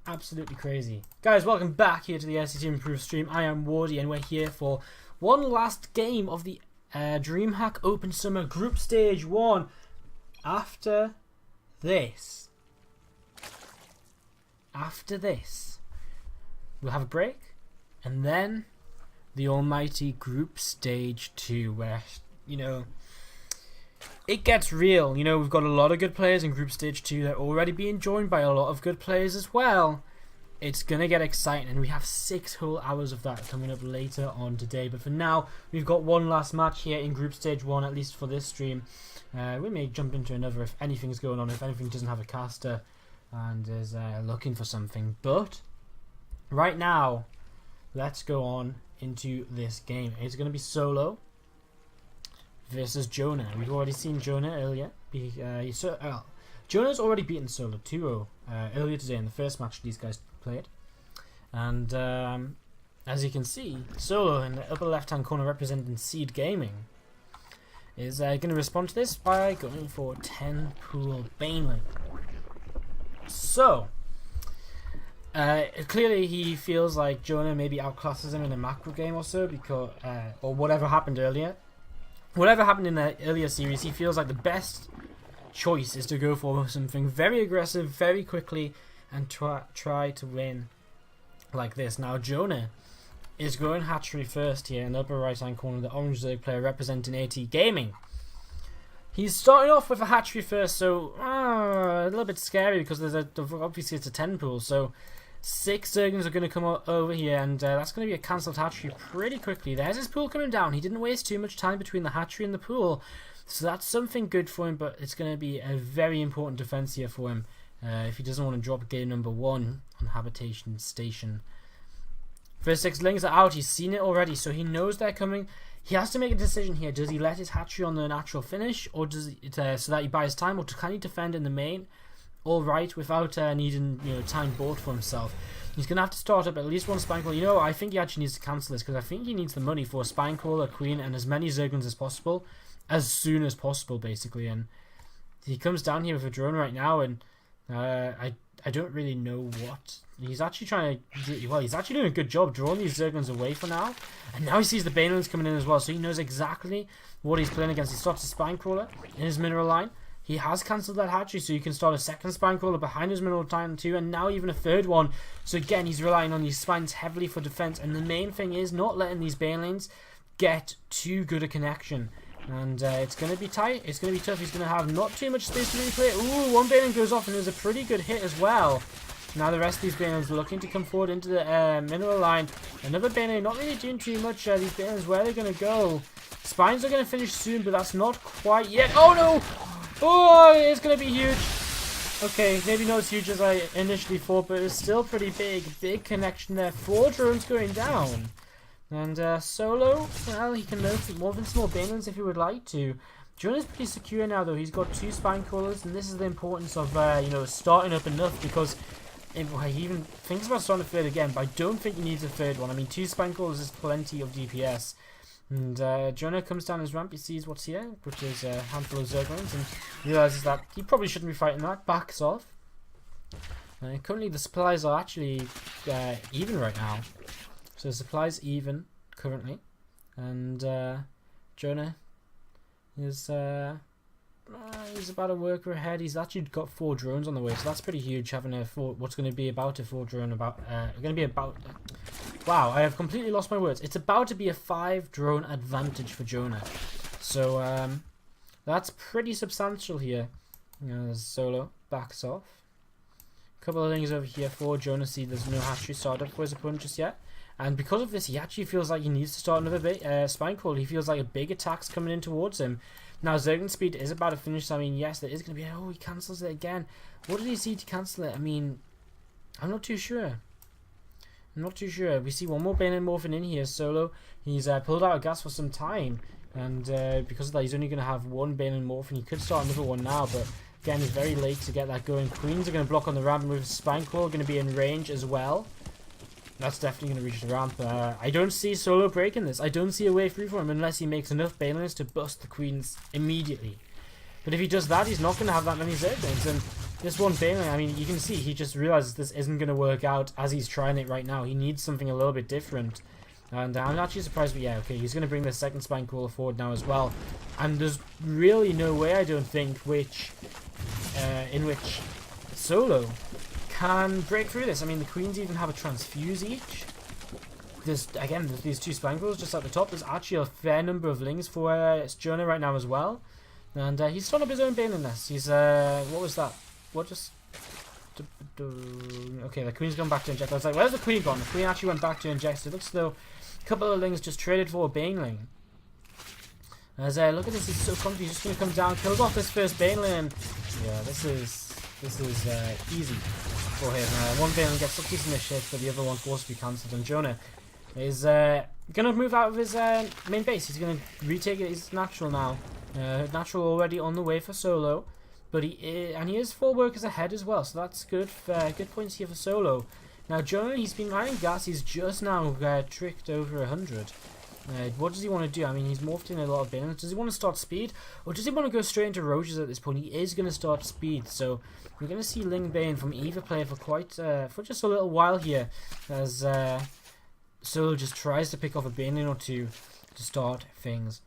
Absolutely crazy. Guys, welcome back here to the SCT Improved stream. I am Wardy and we're here for one last game of the DreamHack Open Summer Group Stage 1. After this, we'll have a break and then the almighty Group Stage 2 where, it gets real. We've got a lot of good players in Group Stage 2. They're already being joined by a lot of good players as well. It's going to get exciting, and we have 6 whole hours of that coming up later on today. But for now, we've got one last match here in Group Stage 1, at least for this stream. We may jump into another if anything's going on, if anything doesn't have a caster and is looking for something. But right now, let's go on into this game. It's going to be solo versus Jonah. We've already seen Jonah earlier. Jonah's already beaten Solo 2-0 earlier today in the first match these guys played. And as you can see, Solo in the upper left hand corner representing Seed Gaming is going to respond to this by going for 10 pool Baneling. So clearly he feels like Jonah maybe outclasses him in a macro game or so, because or whatever happened earlier. Whatever happened in the earlier series, he feels like the best choice is to go for something very aggressive, very quickly, and try to win like this. Now, Jonah is going hatchery first here in the upper right-hand corner, the orange Zerg player representing AT Gaming. He's starting off with a hatchery first, so a little bit scary because obviously it's a 10 pool, so 6 Zerglings are going to come over here, and that's going to be a cancelled hatchery pretty quickly. There's his pool coming down. He didn't waste too much time between the hatchery and the pool, so that's something good for him, but it's going to be a very important defense here for him if he doesn't want to drop game number 1 on Habitation Station. First 6 lings are out. He's seen it already, so he knows they're coming. He has to make a decision here. Does he let his hatchery on the natural finish, or does he, so that he buys time, or can he defend in the main? All right, without needing time bought for himself. He's going to have to start up at least one spine crawler. I think he actually needs to cancel this because I think he needs the money for a spine crawler, a queen, and as many Zerglings as possible, as soon as possible, basically. And he comes down here with a drone right now, and I don't really know what he's actually trying to do. Well, he's actually doing a good job drawing these Zerglings away for now, and now he sees the Banelings coming in as well, so he knows exactly what he's playing against. He starts a spine crawler in his mineral line. He has cancelled that hatchery, so you can start a second spine crawler behind his mineral line too, and now even a third one. So again, he's relying on these spines heavily for defense, and the main thing is not letting these Banelings get too good a connection. And it's going to be tight, it's going to be tough. He's going to have not too much space to really play. Ooh, one Baneling goes off, and there's a pretty good hit as well. Now the rest of these Banelings are looking to come forward into the mineral line. Another Baneling not really doing too much. These Banelings, where are they going to go? Spines are going to finish soon, but that's not quite yet. Oh no! Oh, it's going to be huge. Okay, maybe not as huge as I initially thought, but it's still pretty big. Big connection there. 4 drones going down. And Solo, well, he can load more than small Banelings if he would like to. Jonah's pretty secure now, though. He's got 2 spine crawlers, and this is the importance of, starting up enough, because he even thinks about starting a third again, but I don't think he needs a third one. I mean, 2 spine crawlers is plenty of DPS. And Jonah comes down his ramp, he sees what's here, which is a handful of Zerglings, and realizes that he probably shouldn't be fighting that, backs off. Currently the supplies are actually even right now. So the supplies even currently. And Jonah is he's about a worker ahead. He's actually got 4 drones on the way, so that's pretty huge, having what's going to be about a 4 drone wow, I have completely lost my words. It's about to be a 5 drone advantage for Jonah. So that's pretty substantial here. Solo backs off. A couple of things over here for Jonah. See, there's no hatchery started for his opponent just yet. And because of this, he actually feels like he needs to start another spine call. He feels like a big attack's coming in towards him. Now, Zergling speed is about to finish. So, I mean, yes, there is going to be... Oh, he cancels it again. What did he see to cancel it? I mean, I'm not too sure. We see one more Baneling morphing in here. Solo, he's pulled out of gas for some time. And because of that, he's only going to have 1 Baneling morphing. He could start another one now, but again, he's very late to get that going. Queens are going to block on the ramp with spine call. Going to be in range as well. That's definitely going to reach the ramp. I don't see Solo breaking this. I don't see a way through for him unless he makes enough Banelings to bust the Queens immediately. But if he does that, he's not going to have that many Zerglings. And This one Baneling, I mean, you can see he just realizes this isn't going to work out as he's trying it right now. He needs something a little bit different. And I'm actually surprised, but yeah, okay, he's going to bring the second spine crawler forward now as well. And there's really no way, I don't think, in which Solo can break through this. I mean, the queens even have a transfuse each. There's these two spine crawlers just at the top. There's actually a fair number of lings for Jonah right now as well. And he's starting up his own Baneling nest. He's, what was that? What just... Okay, the queen's gone back to inject. I was like, where's the queen gone? The queen actually went back to inject. So it looks as though a couple of lings just traded for a Baneling. As look at this, he's so confident. He's just going to come down, kills off this first Baneling. Yeah, this is easy for him. One Baneling gets up piece in the ship, but the other one forced to be cancelled. And Jonah is going to move out of his main base. He's going to retake it. He's natural now. Natural already on the way for Solo. But he is 4 workers ahead as well, so that's good. Good points here for Solo. Now Jonah, he's been mining gas. He's just now tricked over 100. What does he want to do? I mean, he's morphed in a lot of Banelings. Does he want to start speed, or does he want to go straight into Roaches at this point? He is going to start speed, so we're going to see Ling Bane from either player for just a little while here, as Solo just tries to pick off a Baneling or two to start things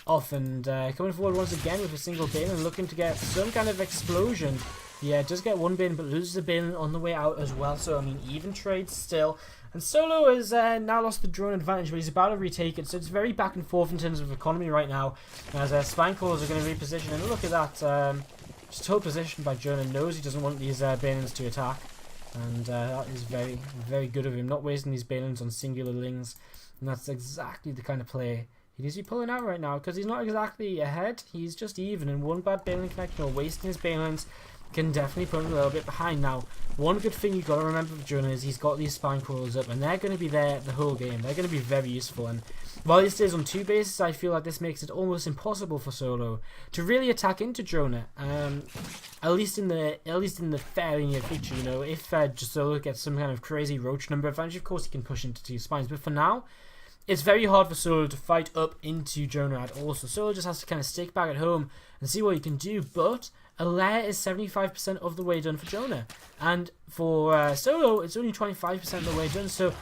off, and coming forward once again with a single Baneling, looking to get some kind of explosion. Yeah, does get one Baneling, but loses a Baneling on the way out as well. So I mean, even trade still. And Solo has now lost the drone advantage, but he's about to retake it. So it's very back and forth in terms of economy right now, as spine crawlers are going to reposition. And look at that, just hold position by Jonah. Knows he doesn't want these Banelings to attack, and that is very, very good of him, not wasting these Banelings on singular lings. And that's exactly the kind of play he needs to be pulling out right now, because he's not exactly ahead, he's just even, and one bad Baneling connection or wasting his Banelings can definitely put him a little bit behind. Now, one good thing you've got to remember with Jonah is he's got these spine crawlers up, and they're going to be there the whole game. They're going to be very useful, and while he stays on 2 bases, I feel like this makes it almost impossible for Solo to really attack into Jonah. At least in the fairly near future, you know, if Solo gets some kind of crazy roach number advantage, of course he can push into 2 spines, but for now, it's very hard for Solo to fight up into Jonah at all, so Solo just has to kind of stick back at home and see what he can do. But a lair is 75% of the way done for Jonah, and for Solo, it's only 25% of the way done, so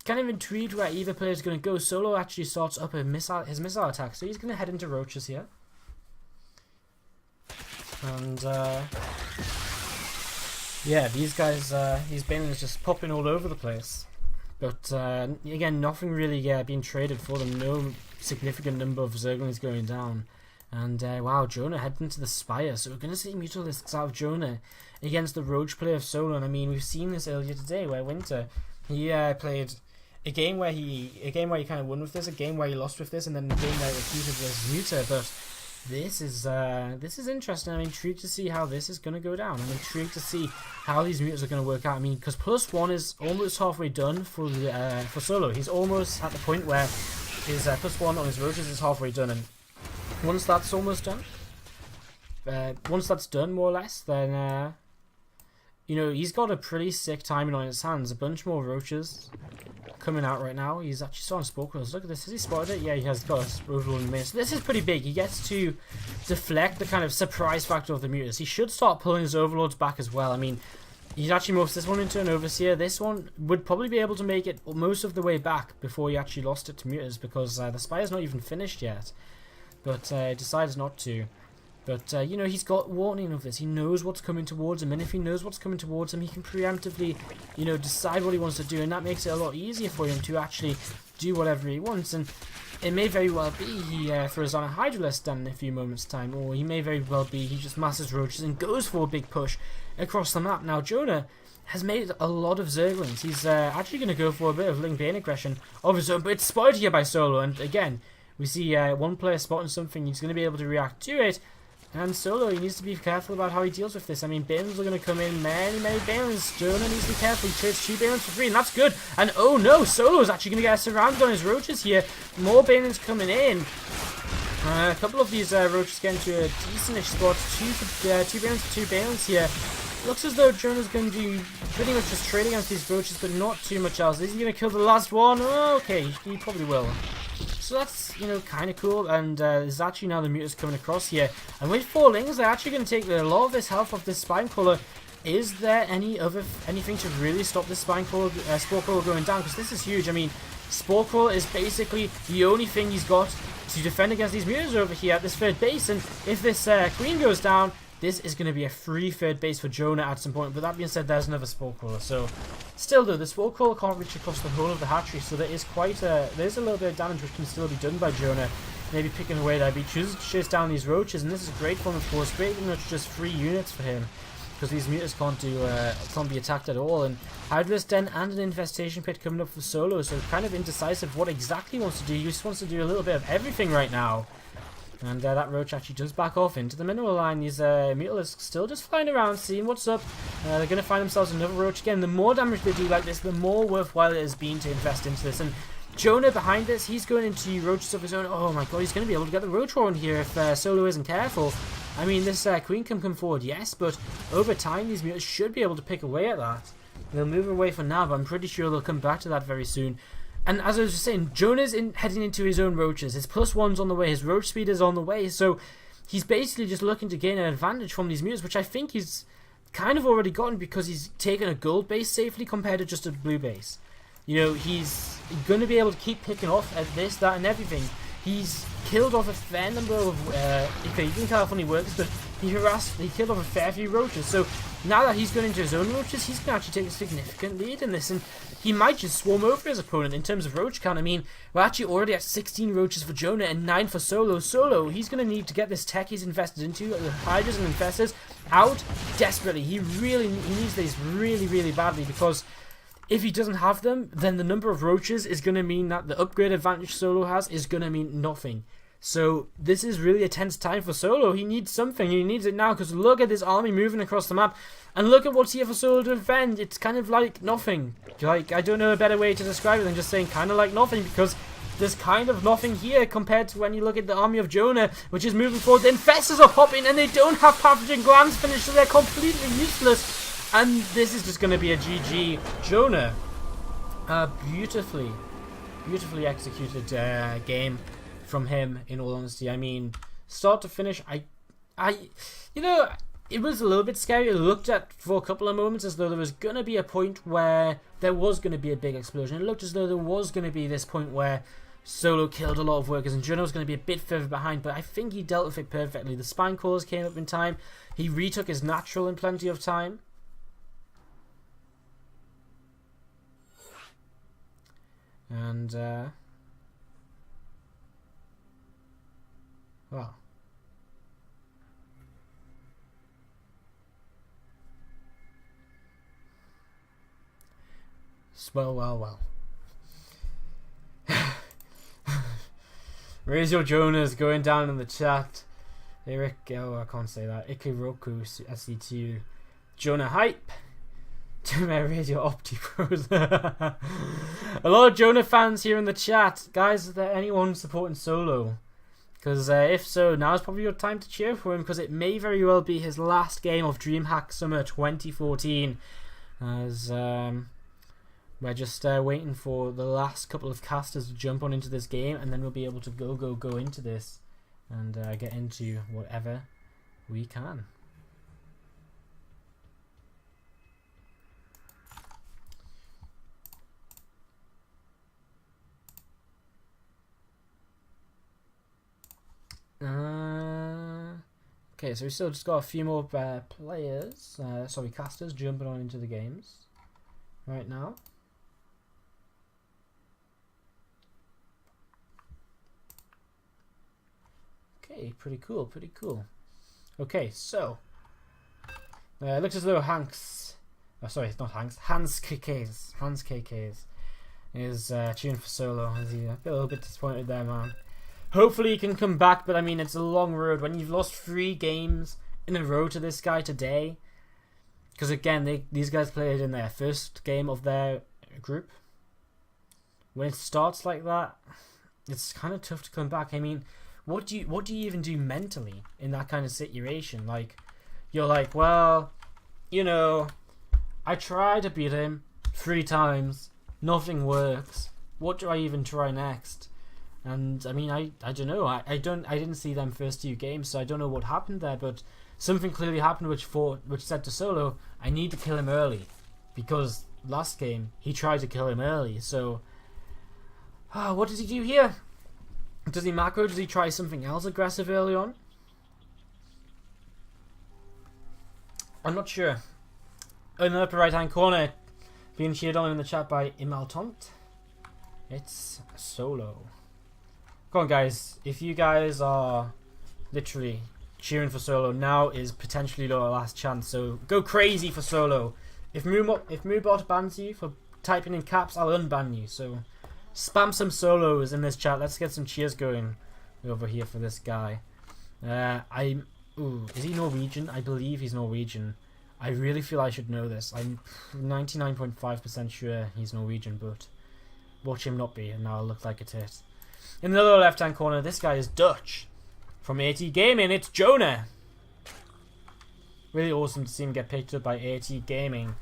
kind of intrigued where either player is going to go. Solo actually starts up his missile attack, so he's going to head into Roaches here. And yeah, these guys, these Banelings just popping all over the place. But again, nothing really being traded for them. No significant number of Zerglings going down. And wow, Jonah heading to the Spire. So we're going to see Mutualists out of Jonah against the Roach player of Solo. And I mean, we've seen this earlier today where Winter, he played a game where he kind of won with this, a game where he lost with this, and then a game where he repeated versus Muta. But this is interesting. I'm intrigued to see how this is going to go down. I'm intrigued to see how these mutants are going to work out. I mean, because +1 is almost halfway done for Solo. He's almost at the point where his +1 on his Roaches is halfway done, and once that's almost done, once that's done more or less, then you know, he's got a pretty sick timing on his hands. A bunch more Roaches coming out right now. He's actually starting Spore Quills. Look at this. Has he spotted it? Yeah, he has got a overall in the main. So this is pretty big. He gets to deflect the kind of surprise factor of the mutants. He should start pulling his Overlords back as well. I mean, he'd actually morphs this one into an Overseer. This one would probably be able to make it most of the way back before he actually lost it to mutants, because the Spire's not even finished yet. But decides not to. But, you know, he's got warning of this. He knows what's coming towards him. And if he knows what's coming towards him, he can preemptively, you know, decide what he wants to do. And that makes it a lot easier for him to actually do whatever he wants. And it may very well be he throws on a Hydralisk down in a few moments' time. Or he may very well be he just masses Roaches and goes for a big push across the map. Now, Jonah has made a lot of Zerglings. He's actually going to go for a bit of Ling Bane aggression of his own. But it's spotted here by Solo. And again, we see one player spotting something. He's going to be able to react to it. And Solo, he needs to be careful about how he deals with this. I mean, Banelings are going to come in. Many Banelings. Jonah needs to be careful. He trades 2 Banelings for 3, and that's good. And oh no, Solo is actually going to get surrounded on his Roaches here. More Banelings coming in. A couple of these Roaches get into a decentish spot. 2 Banelings for 2 Banelings here. Looks as though Jonah's going to do pretty much just trade against these Roaches, but not too much else. Is he going to kill the last one? Oh, okay, he probably will. So that's, you know, kind of cool. And there's actually now the mutants coming across here. And with 4 lings, they're actually going to take a lot of this health off this spine crawler. is there anything to really stop this Spore Crawler going down? Because this is huge. I mean, Spore Crawler is basically the only thing he's got to defend against these mutants over here at this third base. And if this Queen goes down, this is going to be a free third base for Jonah at some point. But that being said, there's another Spore Crawler. So, still though, the Spore Crawler can't reach across the whole of the hatchery. So there is there's a little bit of damage which can still be done by Jonah. Maybe picking away that. He chooses to chase down these roaches, and this is great for him, of course. Pretty much just 3 units for him, because these mutants can't be attacked at all. And Hydra's Den and an infestation pit coming up for Solo, so kind of indecisive what exactly he wants to do. He just wants to do a little bit of everything right now. And that roach actually does back off into the mineral line. These mutalisks still just flying around, seeing what's up. They're going to find themselves another roach again. The more damage they do like this, the more worthwhile it has been to invest into this. And Jonah behind this, he's going into roaches of his own. Oh my god, he's going to be able to get the roach roar in here if Solo isn't careful. I mean, this Queen can come forward, yes, but over time these mutants should be able to pick away at that. They'll move away for now, but I'm pretty sure they'll come back to that very soon. And as I was just saying, Jonah's heading into his own roaches. His +1's on the way, his roach speed is on the way, so he's basically just looking to gain an advantage from these mutants, which I think he's kind of already gotten because he's taken a gold base safely compared to just a blue base. You know, he's going to be able to keep picking off at this, that, and everything. He's killed off a fair number of, okay, you can tell how funny works, but he killed off a fair few roaches. So now that he's going into his own roaches, he's going to actually take a significant lead in this, and he might just swarm over his opponent in terms of roach count. I mean, we're actually already at 16 roaches for Jonah and 9 for Solo. Solo, he's going to need to get this tech he's invested into, the Hydras and Infestors, out desperately. He needs these really, really badly, because if he doesn't have them, then the number of roaches is going to mean that the upgrade advantage Solo has is going to mean nothing. So this is really a tense time for Solo. He needs something. He needs it now, because look at this army moving across the map. And look at what's here for Solo to defend. It's kind of like nothing. Like, I don't know a better way to describe it than just saying kind of like nothing, because there's kind of nothing here compared to when you look at the army of Jonah, which is moving forward. The Infestors are popping, and they don't have Pathogen Glands finished, so they're completely useless. And this is just going to be a GG. Jonah, beautifully executed game from him, in all honesty. I mean, start to finish, you know, it was a little bit scary. It looked at, for a couple of moments, as though there was going to be a point where there was going to be a big explosion. It looked as though there was going to be this point where Solo killed a lot of workers and Jonah was going to be a bit further behind, but I think he dealt with it perfectly. The spine cores came up in time. He retook his natural in plenty of time. And, well. Well. Raise your Jonahs going down in the chat. Eric, oh, I can't say that. Ikiroku SC2. Jonah hype. Radio Opti Pros. A lot of Jonah fans here in the chat. Guys, is there anyone supporting Solo? Because if so, now's probably your time to cheer for him, because it may very well be his last game of DreamHack Summer 2014. As we're just waiting for the last couple of casters to jump on into this game, and then we'll be able to go into this and get into whatever we can. Okay, so we still just got a few more players, casters jumping on into the games right now. Okay, pretty cool. Okay, so it looks as though Hans KKs is tuned for Solo. Is he a little bit disappointed there, man? Hopefully he can come back, but I mean, it's a long road. When you've lost 3 games in a row to this guy today, because again, these guys played in their first game of their group. When it starts like that, it's kind of tough to come back. I mean, what do you even do mentally in that kind of situation? Like, you're like, well, you know, I tried to beat him 3 times, nothing works. What do I even try next? And I mean, I don't know. I didn't see them first 2 games, so I don't know what happened there. But something clearly happened which said to Solo, I need to kill him early, because last game he tried to kill him early. So what does he do here? Does he macro? Does he try something else aggressive early on? I'm not sure. In the upper right hand corner, being cheered on in the chat by Imaltant, it's Solo. Come on guys, if you guys are literally cheering for Solo, now is potentially your last chance, so go crazy for Solo. If Moobot bans you for typing in caps, I'll unban you, so spam some Solos in this chat. Let's get some cheers going over here for this guy. Is he Norwegian? I believe he's Norwegian. I really feel I should know this. I'm 99.5% sure he's Norwegian, but watch him not be, and now I'll look like a tit. In the lower left-hand corner, this guy is Dutch. From AT Gaming, it's Jonah. Really awesome to see him get picked up by AT Gaming.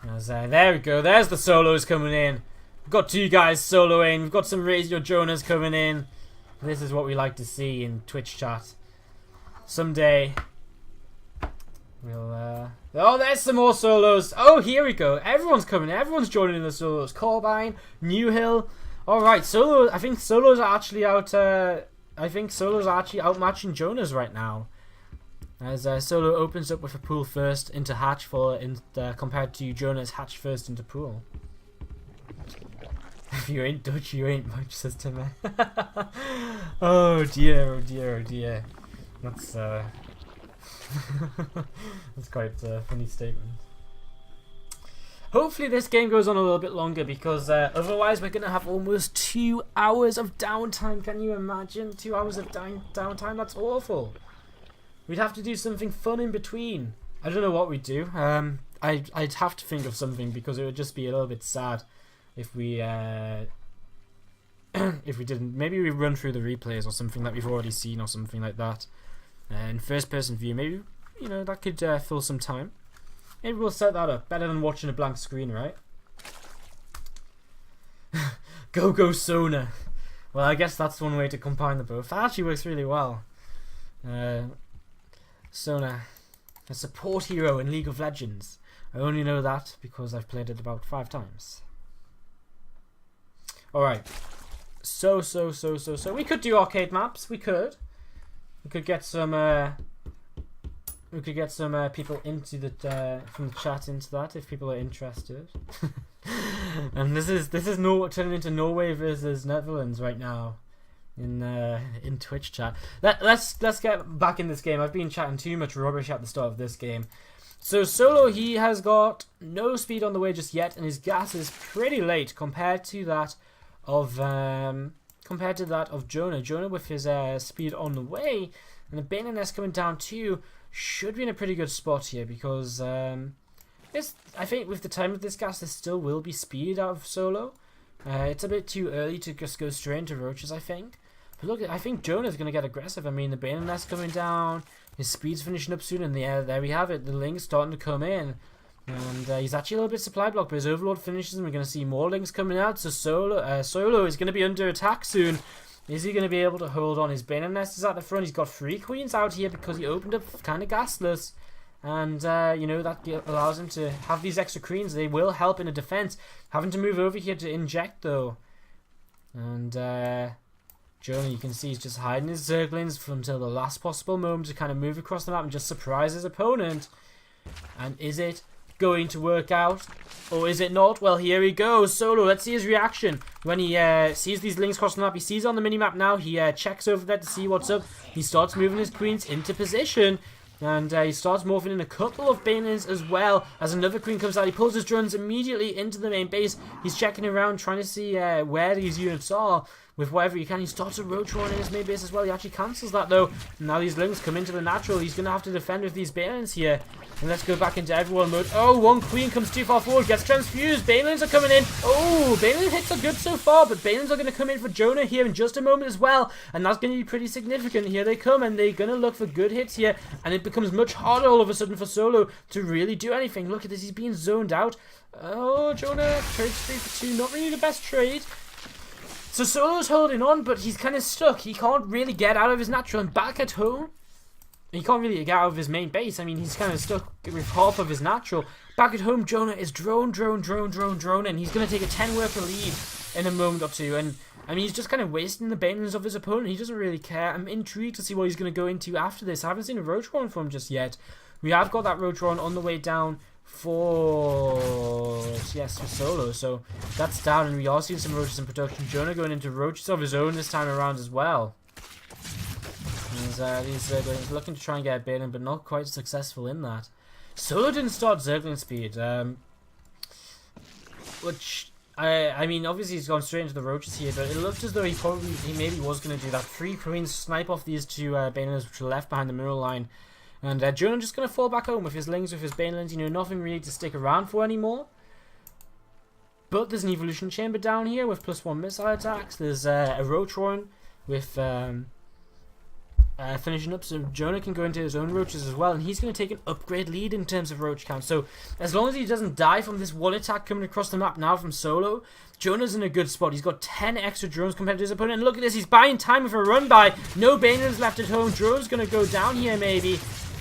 There we go. There's the Solos coming in. We've got two guys soloing. We've got some Raise Your Jonahs coming in. This is what we like to see in Twitch chat. Someday we'll oh, there's some more Solos. Oh, here we go. Everyone's coming in. Everyone's joining in the Solos. Corbine, Newhill. Alright, Solo. I think Solos are actually outmatching Jonahs right now. As Solo opens up with a pool first into hatch compared to Jonah's hatch first into pool. If you ain't Dutch, you ain't much, says Timmy. Oh dear, oh dear, oh dear. That's that's quite a funny statement. Hopefully this game goes on a little bit longer, because otherwise we're going to have almost 2 hours of downtime. Can you imagine? 2 hours of downtime? That's awful. We'd have to do something fun in between. I don't know what we'd do. I'd have to think of something, because it would just be a little bit sad if we if we didn't. Maybe we run through the replays or something that we've already seen, or something like that. In first person view, maybe, you know, that could fill some time. Maybe we'll set that up. Better than watching a blank screen, right? Go Sona. Well, I guess that's one way to combine the both. That actually works really well. Sona, a support hero in League of Legends. I only know that because I've played it about 5 times. Alright. So. We could do arcade maps. We could. We could get some people into the from the chat into that if people are interested. And this is turning into Norway versus Netherlands right now in Twitch chat. Let's get back in this game. I've been chatting too much rubbish at the start of this game. So Solo, he has got no speed on the way just yet, and his gas is pretty late compared to that of Jonah. Jonah with his speed on the way, and the Baneoness coming down too, should be in a pretty good spot here, because I think with the time of this gas there still will be speed out of Solo. It's a bit too early to just go straight into roaches, I think. But look, I think Jonah's going to get aggressive. I mean, the Baneoness coming down, his speed's finishing up soon, and there we have it. The Link's starting to come in. And he's actually a little bit supply blocked, but his Overlord finishes, and we're going to see more Links coming out. So Solo is going to be under attack soon. Is he going to be able to hold on? His Baneoness is at the front. He's got 3 queens out here because he opened up kind of gasless. And, you know, that allows him to have these extra queens. They will help in a defense. Having to move over here to inject, though. And, Jonah, you can see he's just hiding his Zerglings until the last possible moment to kind of move across the map and just surprise his opponent. And is it going to work out, or is it not? Well, here he goes. Solo, let's see his reaction when he sees these Links crossing the map. He sees it on the minimap now. He checks over there to see what's up. He starts moving his queens into position, and he starts morphing in a couple of Banelings as well. As another queen comes out, he pulls his drones immediately into the main base. He's checking around, trying to see where these units are with whatever he can. He starts a roach one in his main base as well. He actually cancels that though. Now these Links come into the natural. He's going to have to defend with these Banelings here. And let's go back into everyone mode. Oh, one queen comes too far forward, gets transfused. Banelings are coming in. Oh, Baneling hits are good so far, but Banelings are going to come in for Jonah here in just a moment as well. And that's going to be pretty significant. Here they come, and they're going to look for good hits here. And it becomes much harder all of a sudden for Solo to really do anything. Look at this, he's being zoned out. Oh, Jonah, trade 3 for 2. Not really the best trade. So Solo's holding on, but he's kind of stuck. He can't really get out of his natural. And back at home, he can't really get out of his main base. I mean, he's kind of stuck with half of his natural. Back at home, Jonah is drone, and he's going to take a 10 worker lead in a moment or two. And I mean, he's just kind of wasting the banelings of his opponent. He doesn't really care. I'm intrigued to see what he's going to go into after this. I haven't seen a roach run from him just yet. We have got that roach run on the way down for Solo. So that's down, and we are seeing some roaches in production. Jonah going into roaches of his own this time around as well. He's looking to try and get a bailing, but not quite successful in that. Solo didn't start Zergling speed, which I mean, obviously he's gone straight into the roaches here, but it looked as though he maybe was going to do that. 3 Queens snipe off these 2 banelings which are left behind the mineral line, and Jonah just going to fall back home with his lings, with his banelings. You know, nothing really to stick around for anymore. But there's an evolution chamber down here with +1 missile attacks. There's a roach run with finishing up, so Jonah can go into his own roaches as well, and he's going to take an upgrade lead in terms of roach count. So as long as he doesn't die from this one attack coming across the map now from Solo, Jonah's in a good spot. He's got 10 extra drones compared to his opponent, and look at this, he's buying time with a run by. No banelings left at home. Drone's going to go down here maybe.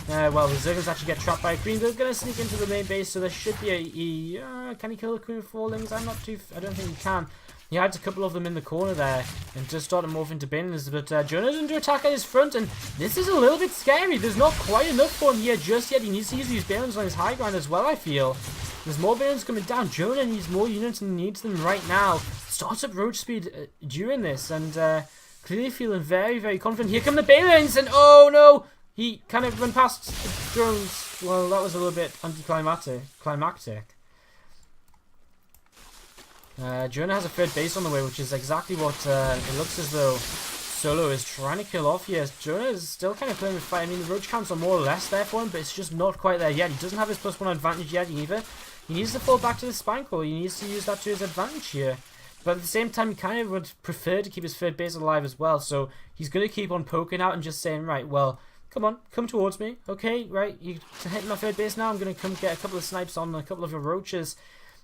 Well, the Zerglings actually get trapped by a queen. They're going to sneak into the main base, so there should be a... can he kill the queen with 4 lings? I don't think he can. He hides a couple of them in the corner there and just start to morph into banelings, but Jonah's under attack at his front, and this is a little bit scary. There's not quite enough for him here just yet. He needs to use these banelings on his high ground as well, I feel. There's more banelings coming down. Jonah needs more units and needs them right now. Starts up roach speed during this, and clearly feeling very, very confident. Here come the banelings, and oh no! He kind of went past the drones. Well, that was a little bit anticlimactic. Jonah has a 3rd base on the way, which is exactly what it looks as though Solo is trying to kill off here. Jonah is still kind of playing with fire. I mean, the roach counts are more or less there for him, but it's just not quite there yet. He doesn't have his +1 advantage yet either. He needs to fall back to the spine core. He needs to use that to his advantage here. But at the same time, he kind of would prefer to keep his 3rd base alive as well. So he's going to keep on poking out and just saying, right, well, come on, come towards me. Okay, right, you're hitting my 3rd base now. I'm going to come get a couple of snipes on a couple of your roaches.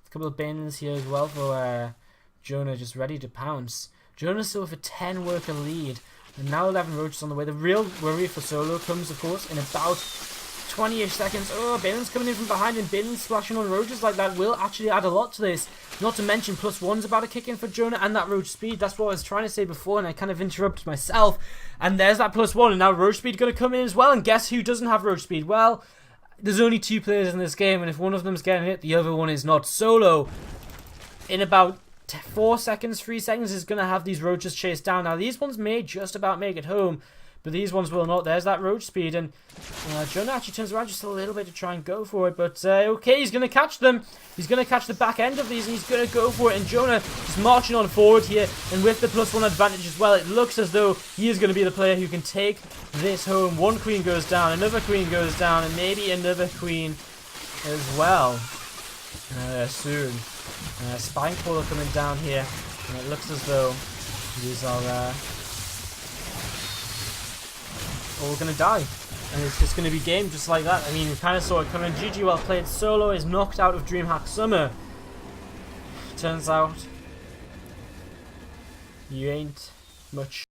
A couple of banelings here as well for Jonah, just ready to pounce. Jonah's still with a 10 worker lead, and now 11 roaches on the way. The real worry for Solo comes, of course, in about 20-ish seconds. Oh, banelings coming in from behind, and banelings splashing on roaches like that will actually add a lot to this. Not to mention +1's about to kick in for Jonah, and that roach speed. That's what I was trying to say before, and I kind of interrupted myself. And there's that +1, and now roach speed going to come in as well. And guess who doesn't have roach speed? Well, there's only 2 players in this game, and if one of them's getting hit, the other one is not. Solo, in about 4 seconds, 3 seconds, is going to have these roaches chased down. Now, these ones may just about make it home, but these ones will not. There's that roach speed, and Jonah actually turns around just a little bit to try and go for it, but okay, he's going to catch them. He's going to catch the back end of these, and he's going to go for it, and Jonah is marching on forward here, and with the +1 advantage as well, it looks as though he is going to be the player who can take this home. 1 queen goes down, another queen goes down, and maybe another queen as well soon. Spine crawler coming down here, and it looks as though these are all going to die, and it's just going to be game just like that. I mean, we kind of saw it coming. GG, well played. Solo is knocked out of DreamHack Summer. Turns out you ain't much